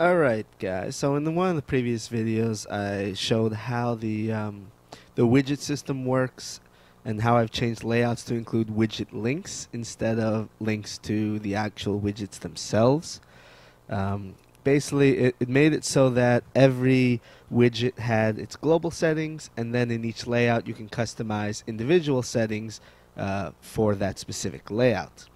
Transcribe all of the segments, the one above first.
Alright guys, so in one of the previous videos I showed how the widget system works and how I've changed layouts to include widget links instead of links to the actual widgets themselves. Basically it made it so that every widget had its global settings, and then in each layout you can customize individual settings for that specific layout.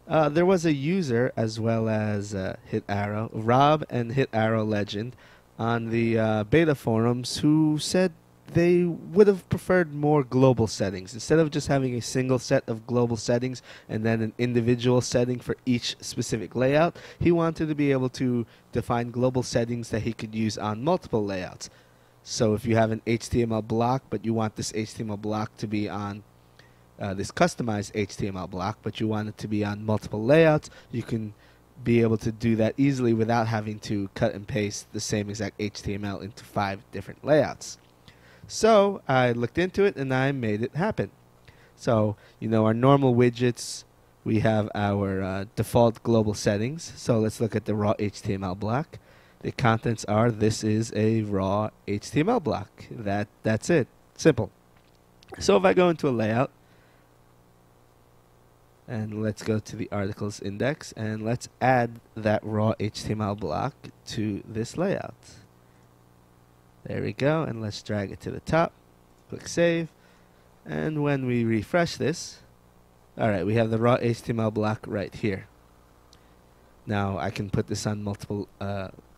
There was a user as well as Hit Arrow, Rob and Hit Arrow Legend, on the beta forums who said they would have preferred more global settings. Instead of just having a single set of global settings and then an individual setting for each specific layout, he wanted to be able to define global settings that he could use on multiple layouts. So if you have an HTML block but you want this HTML block to be on this customized HTML block, but you want it to be on multiple layouts, you can be able to do that easily without having to cut and paste the same exact HTML into 5 different layouts. So I looked into it and I made it happen. So, you know, our normal widgets, we have our default global settings. So let's look at the raw HTML block. The contents are, this is a raw HTML block. That's it. Simple. So if I go into a layout, and let's go to the articles index and let's add that raw HTML block to this layout. There we go, and let's drag it to the top. Click save, and when we refresh this, alright, we have the raw HTML block right here. Now I can put this on multiple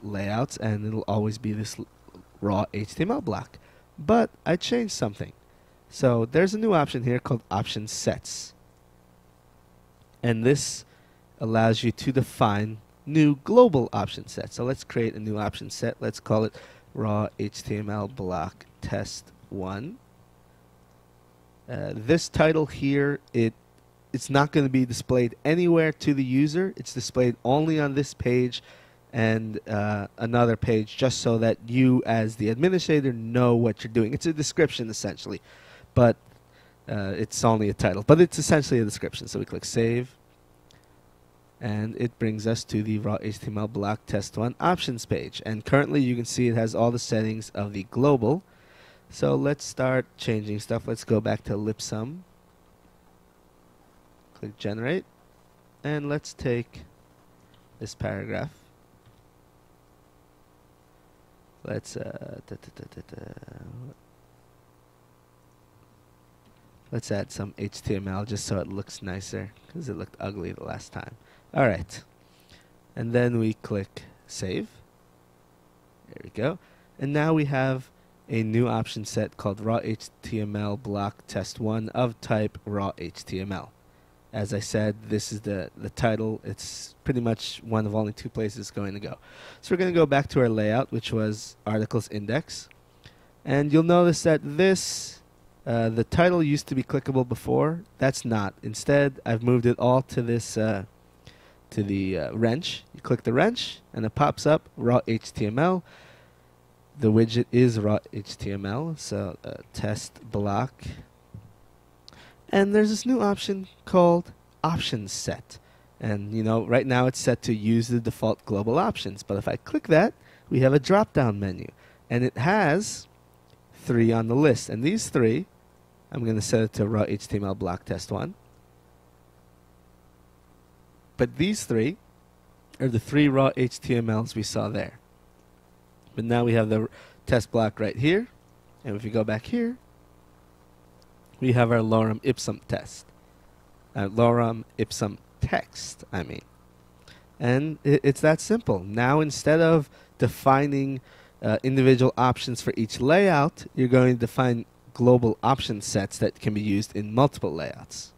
layouts and it'll always be this raw HTML block. But I changed something. So there's a new option here called option sets. And this allows you to define new global option sets. So let's create a new option set. Let's call it raw HTML block test 1. This title here, it's not going to be displayed anywhere to the user. It's displayed only on this page and another page, just so that you as the administrator know what you're doing. It's a description essentially, but it's only a title, but it's essentially a description. So we click save, and it brings us to the raw HTML block test 1 options page. And currently you can see it has all the settings of the global. So let's start changing stuff. Let's go back to lipsum. Click generate, and let's take this paragraph. Let's let's add some HTML just so it looks nicer, because it looked ugly the last time. Alright, and then we click save. There we go. And now we have a new option set called raw HTML block test 1 of type raw HTML. As I said, this is the title. It's pretty much one of only 2 places it's going to go. So we're going to go back to our layout, which was articles index. And you'll notice that this the title used to be clickable before. That's not. Instead, I've moved it all to this to the wrench. You click the wrench, and it pops up raw HTML. The widget is raw HTML, so test block. And there's this new option called options set. And you know, right now it's set to use the default global options. But if I click that, we have a drop-down menu, and it has 3 on the list. And these 3, I'm going to set it to raw HTML block test 1. But these 3 are the 3 raw HTMLs we saw there. But now we have the test block right here. And if we go back here, we have our lorem ipsum test. Lorem ipsum text, I mean. And it's that simple. Now instead of defining individual options for each layout, you're going to define global option sets that can be used in multiple layouts.